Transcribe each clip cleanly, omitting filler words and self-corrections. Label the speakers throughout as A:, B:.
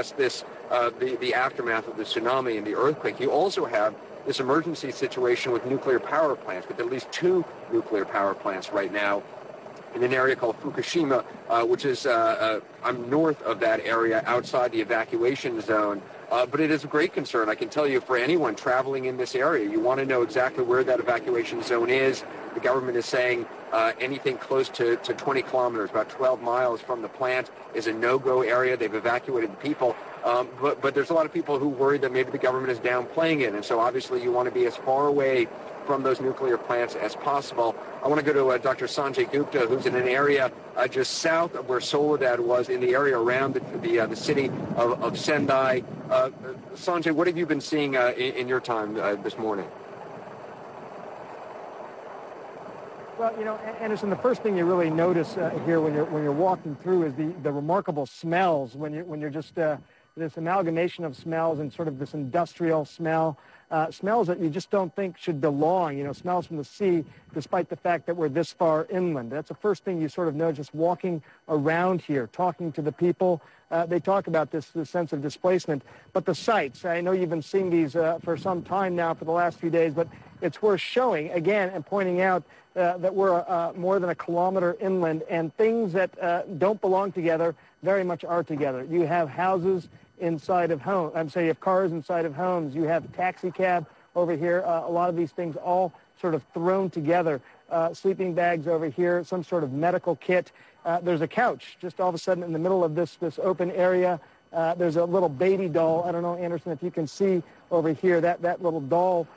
A: this the aftermath of the tsunami and the earthquake. You also have this emergency situation with nuclear power plants, with at least 2 nuclear power plants right now in an area called Fukushima, which is I'm north of that area, outside the evacuation zone. But it is a great concern. I can tell you, for anyone traveling in this area, you want to know exactly where that evacuation zone is. The government is saying anything close to 20 kilometers, about 12 miles from the plant, is a no-go area. They've evacuated the people. But there's a lot of people who worry that maybe the government is downplaying it. And so obviously you want to be as far away from those nuclear plants as possible. I want to go to Dr. Sanjay Gupta, who's in an area just south of where Soledad was, in the area around the city of Sendai. Sanjay, what have you been seeing in your time this morning?
B: Well, you know, Anderson, the first thing you really notice here when you're walking through is the remarkable smells. When you're just this amalgamation of smells and sort of this industrial smell. Smells that you just don't think should belong, you know, smells from the sea, despite the fact that we're this far inland. That's the first thing you sort of know just walking around here, talking to the people. They talk about this sense of displacement. But the sights, I know you've been seeing these for some time now, for the last few days, but it's worth showing again and pointing out that we're more than a kilometer inland, and things that don't belong together very much are together. You have houses inside of homes. You have cars inside of homes. You have taxi cab over here. A lot of these things all sort of thrown together. Sleeping bags over here, some sort of medical kit. There's a couch just all of a sudden in the middle of this open area. There's a little baby doll. I don't know, Anderson, if you can see over here, that little doll.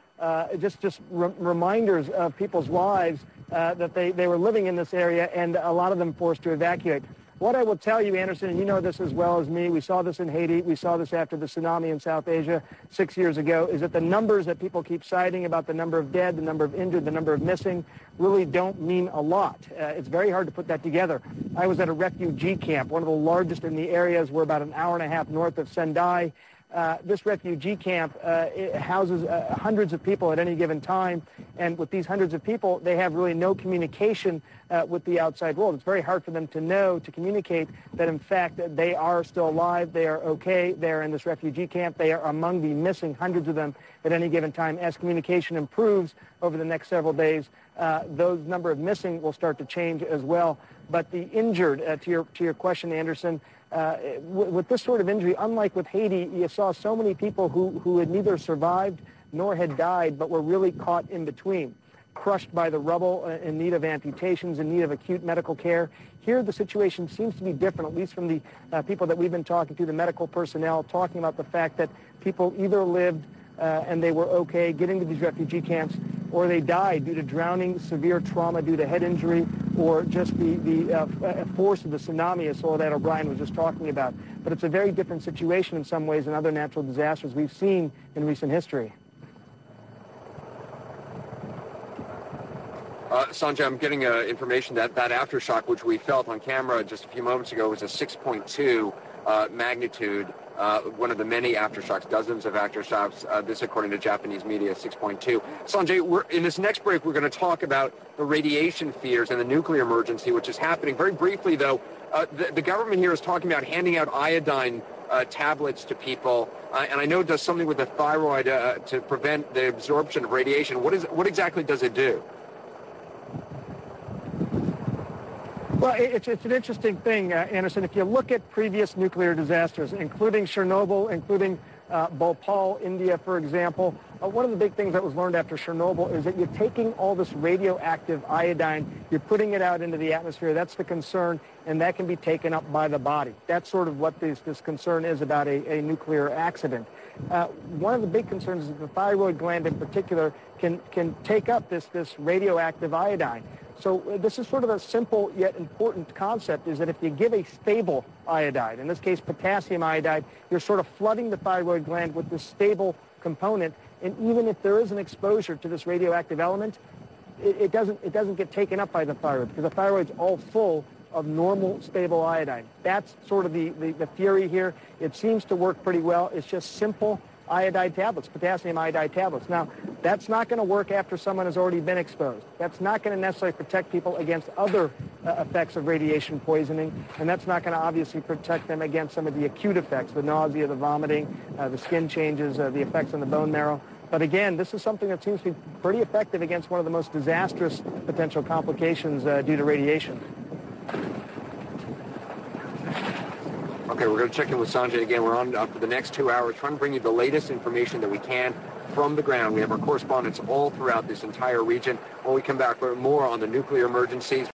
B: Just reminders of people's lives that they were living in this area, and a lot of them forced to evacuate. What I will tell you, Anderson, and you know this as well as me, we saw this in Haiti, we saw this after the tsunami in South Asia 6 years ago, is that the numbers that people keep citing about the number of dead, the number of injured, the number of missing, really don't mean a lot. It's very hard to put that together. I was at a refugee camp, one of the largest in the areas. We're about an hour and a half north of Sendai. This refugee camp it houses hundreds of people at any given time, and with these hundreds of people, they have really no communication with the outside world. It's very hard for them to know, to communicate that, in fact, they are still alive, they are okay, they are in this refugee camp, they are among the missing, hundreds of them at any given time. As communication improves over the next several days, those number of missing will start to change as well. But the injured, to your question, Anderson, with this sort of injury, unlike with Haiti, you saw so many people who had neither survived nor had died, but were really caught in between, crushed by the rubble, in need of amputations, in need of acute medical care. Here, the situation seems to be different, at least from the people that we've been talking to, the medical personnel, talking about the fact that people either lived and they were okay getting to these refugee camps, or they died due to drowning, severe trauma due to head injury, or just the force of the tsunami, as Soledad O'Brien was just talking about. But it's a very different situation in some ways than other natural disasters we've seen in recent history.
A: Sanjay, I'm getting information that aftershock, which we felt on camera just a few moments ago, was a 6.2 magnitude. One of the many aftershocks, dozens of aftershocks, this according to Japanese media, 6.2. Sanjay, in this next break, we're going to talk about the radiation fears and the nuclear emergency, which is happening. Very briefly, though, the government here is talking about handing out iodine tablets to people, and I know it does something with the thyroid to prevent the absorption of radiation. What exactly does it do?
B: Well, it's an interesting thing, Anderson. If you look at previous nuclear disasters, including Chernobyl, including Bhopal, India, for example, one of the big things that was learned after Chernobyl is that you're taking all this radioactive iodine, you're putting it out into the atmosphere. That's the concern, and that can be taken up by the body. That's sort of what this concern is about a nuclear accident. One of the big concerns is that the thyroid gland in particular can take up this radioactive iodine. So this is sort of a simple yet important concept, is that if you give a stable iodide, in this case potassium iodide, you're sort of flooding the thyroid gland with this stable component, and even if there is an exposure to this radioactive element, it doesn't get taken up by the thyroid, because the thyroid's all full of normal, stable iodine. That's sort of the theory here. It seems to work pretty well. It's just simple, iodide tablets, potassium iodide tablets. Now, that's not going to work after someone has already been exposed. That's not going to necessarily protect people against other effects of radiation poisoning, and that's not going to obviously protect them against some of the acute effects, the nausea, the vomiting, the skin changes, the effects on the bone marrow. But again, this is something that seems to be pretty effective against one of the most disastrous potential complications due to radiation.
A: Okay, we're going to check in with Sanjay again. We're on for the next 2 hours, trying to bring you the latest information that we can from the ground. We have our correspondents all throughout this entire region. When we come back, more on the nuclear emergencies.